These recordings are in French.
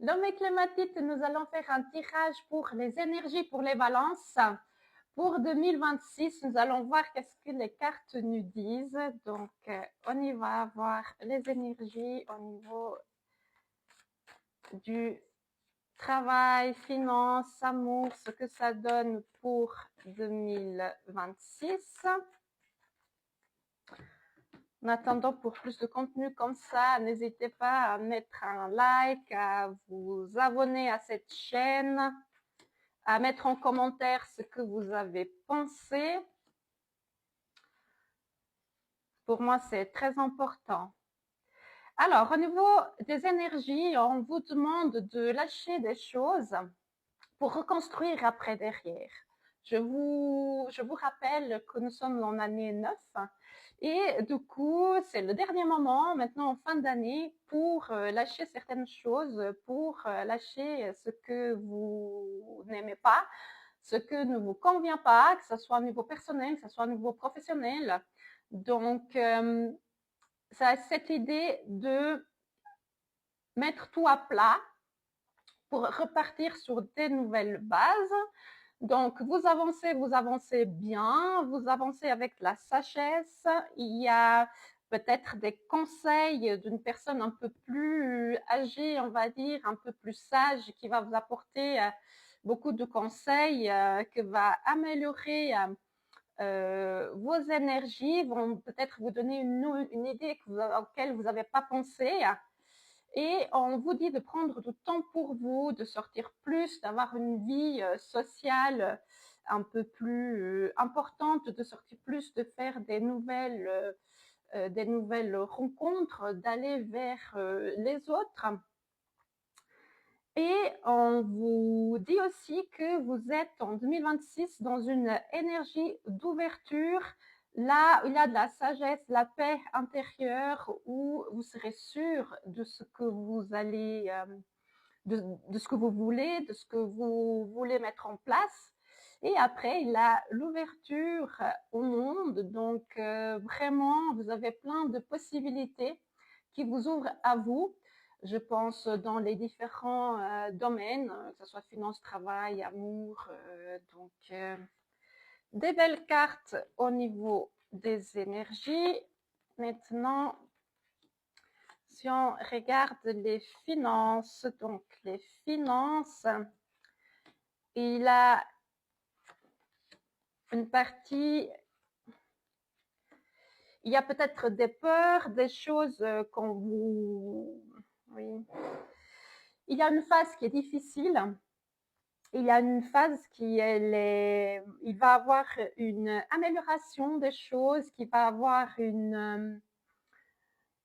L'homme clématite, nous allons faire un tirage pour les énergies, pour les balances. Pour 2026, nous allons voir qu'est-ce que les cartes nous disent. Donc, on y va voir les énergies au niveau du travail, finances, amour, ce que ça donne pour 2026. En attendant, pour plus de contenu comme ça, n'hésitez pas à mettre un like, à vous abonner à cette chaîne, à mettre en commentaire ce que vous avez pensé. Pour moi, c'est très important. Alors, au niveau des énergies, on vous demande de lâcher des choses pour reconstruire après derrière. Je vous rappelle que nous sommes en année 9 et du coup, c'est le dernier moment maintenant en fin d'année pour lâcher certaines choses, pour lâcher ce que vous n'aimez pas, ce que ne vous convient pas, que ce soit au niveau personnel, que ce soit au niveau professionnel. Donc, ça a cette idée de mettre tout à plat pour repartir sur des nouvelles bases. Donc, vous avancez bien, vous avancez avec la sagesse. Il y a peut-être des conseils d'une personne un peu plus âgée, on va dire, un peu plus sage, qui va vous apporter beaucoup de conseils, qui va améliorer vos énergies, vont peut-être vous donner une idée auquel vous n'avez pas pensé. Et on vous dit de prendre du temps pour vous, de sortir plus, d'avoir une vie sociale un peu plus importante, de sortir plus, de faire des nouvelles rencontres, d'aller vers les autres. Et on vous dit aussi que vous êtes en 2026 dans une énergie d'ouverture. Là, il y a de la sagesse, de la paix intérieure, où vous serez sûr de ce que vous allez, de ce que vous voulez, de ce que vous voulez mettre en place. Et après, il y a l'ouverture au monde. Donc, vraiment, vous avez plein de possibilités qui vous ouvrent à vous. Je pense dans les différents domaines, que ce soit finance, travail, amour. Donc, des belles cartes au niveau des énergies. Maintenant, si on regarde les finances, donc les finances, il a une partie, il y a peut-être des peurs, des choses qu'on vous... Oui. Il y a une phase qui est difficile. Il y a une phase qui il va avoir une amélioration des choses, qui va avoir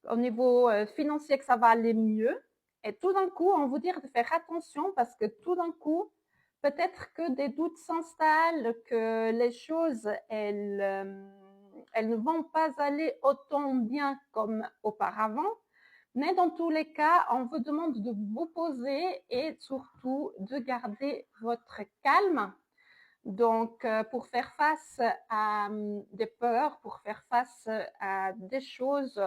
au niveau financier que ça va aller mieux. Et tout d'un coup, on vous dit de faire attention parce que tout d'un coup, peut-être que des doutes s'installent, que les choses, elles ne vont pas aller autant bien comme auparavant. Mais dans tous les cas, on vous demande de vous poser et surtout de garder votre calme. Donc, pour faire face à des peurs, pour faire face à des choses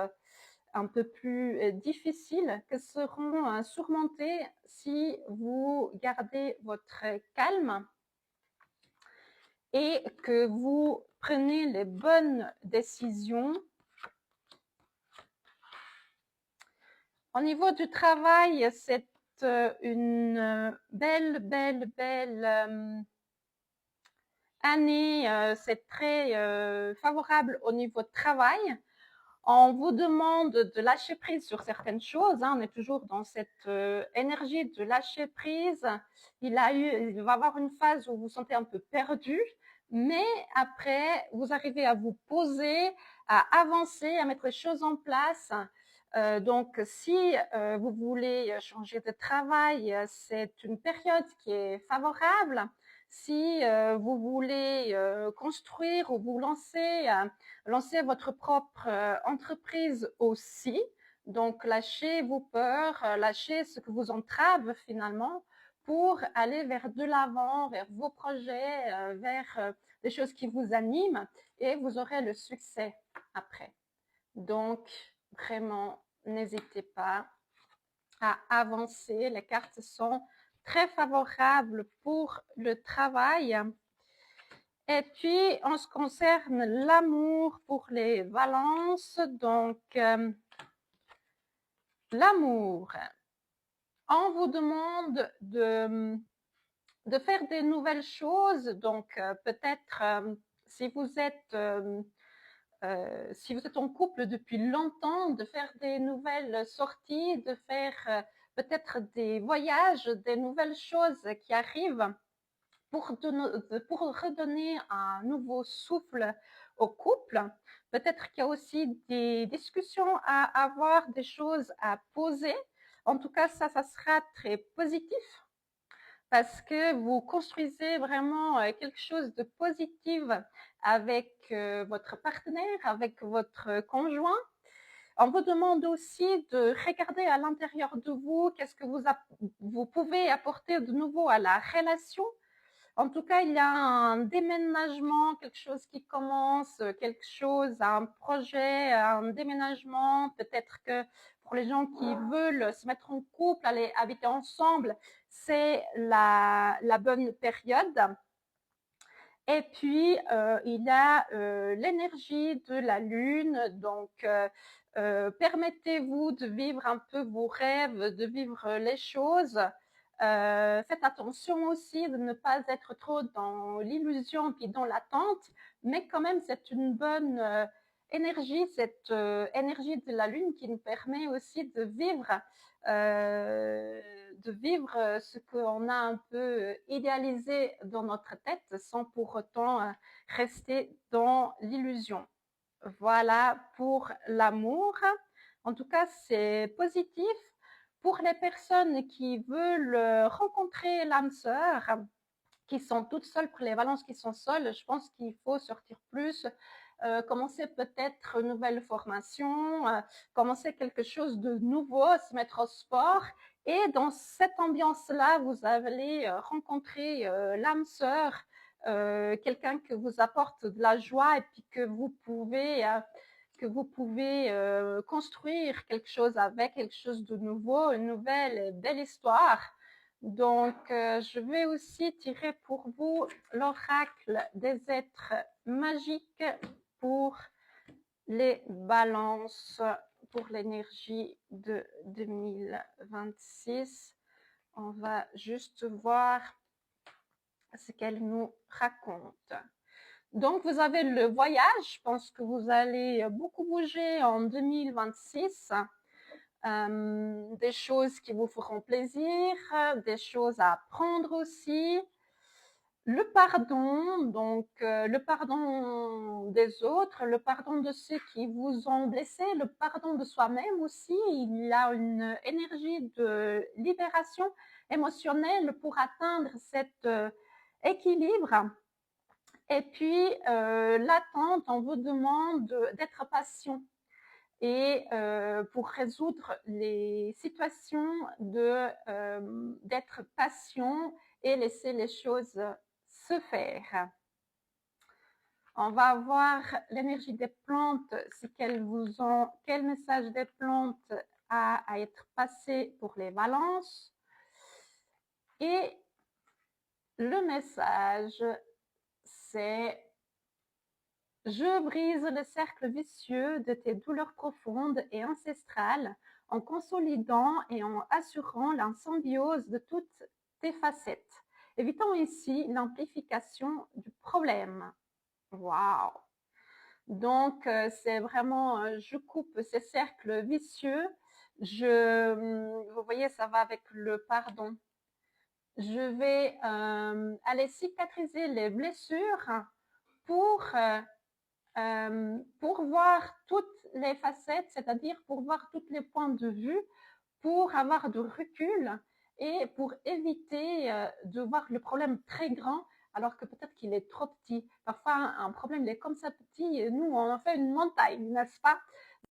un peu plus difficiles que seront surmontées si vous gardez votre calme et que vous prenez les bonnes décisions. Au niveau du travail, c'est une belle année. C'est très favorable au niveau de travail. On vous demande de lâcher prise sur certaines choses. On est toujours dans cette énergie de lâcher prise. Il va y avoir une phase où vous vous sentez un peu perdu, mais après, vous arrivez à vous poser, à avancer, à mettre les choses en place. Donc, si vous voulez changer de travail, c'est une période qui est favorable. Si vous voulez construire ou vous lancer votre propre entreprise aussi. Donc, lâchez vos peurs, lâchez ce que vous entrave finalement pour aller vers de l'avant, vers vos projets, vers des choses qui vous animent et vous aurez le succès après. Donc, vraiment, n'hésitez pas à avancer. Les cartes sont très favorables pour le travail. Et puis, en ce qui concerne l'amour pour les balances, donc l'amour, on vous demande de faire des nouvelles choses. Donc, peut-être si vous êtes en couple depuis longtemps, de faire des nouvelles sorties, de faire peut-être des voyages, des nouvelles choses qui arrivent pour redonner un nouveau souffle au couple. Peut-être qu'il y a aussi des discussions à avoir, des choses à poser. En tout cas, ça sera très positif parce que vous construisez vraiment quelque chose de positif avec votre partenaire, avec votre conjoint. On vous demande aussi de regarder à l'intérieur de vous, qu'est-ce que vous pouvez apporter de nouveau à la relation. En tout cas, il y a un déménagement, quelque chose qui commence, quelque chose, un projet, un déménagement. Peut-être que pour les gens qui veulent se mettre en couple, aller habiter ensemble, c'est la bonne période. Et puis, il y a l'énergie de la lune. Donc, permettez-vous de vivre un peu vos rêves, de vivre les choses. Faites attention aussi de ne pas être trop dans l'illusion puis dans l'attente, mais quand même c'est une bonne énergie, cette énergie de la lune qui nous permet aussi de vivre ce qu'on a un peu idéalisé dans notre tête sans pour autant rester dans l'illusion. Voilà pour l'amour. En tout cas, c'est positif. Pour les personnes qui veulent rencontrer l'âme sœur, qui sont toutes seules, pour les balances qui sont seules, je pense qu'il faut sortir plus, commencer peut-être une nouvelle formation, commencer quelque chose de nouveau, se mettre au sport. Et dans cette ambiance-là, vous allez rencontrer l'âme sœur, quelqu'un que vous apporte de la joie et puis que vous pouvez construire quelque chose avec, quelque chose de nouveau, une nouvelle belle histoire. Donc, je vais aussi tirer pour vous l'oracle des êtres magiques pour les balances, pour l'énergie de 2026. On va juste voir ce qu'elle nous raconte. Donc, vous avez le voyage. Je pense que vous allez beaucoup bouger en 2026. Des choses qui vous feront plaisir, des choses à apprendre aussi. Le pardon, donc le pardon des autres, le pardon de ceux qui vous ont blessé, le pardon de soi-même aussi. Il y a une énergie de libération émotionnelle pour atteindre cet équilibre. Et puis, l'attente, on vous demande d'être patient. Et pour résoudre les situations, d'être patient et laisser les choses se faire. On va voir l'énergie des plantes, quel message des plantes a à être passé pour les balances. Et le message, c'est: je brise le cercle vicieux de tes douleurs profondes et ancestrales en consolidant et en assurant la symbiose de toutes tes facettes. Évitons ici l'amplification du problème. Waouh! Donc, c'est vraiment, je coupe ces cercles vicieux. Vous voyez, ça va avec le pardon. Je vais aller cicatriser les blessures pour voir toutes les facettes, c'est-à-dire pour voir tous les points de vue, pour avoir du recul et pour éviter de voir le problème très grand alors que peut-être qu'il est trop petit. Parfois, un problème il est comme ça petit et nous, on en fait une montagne, n'est-ce pas?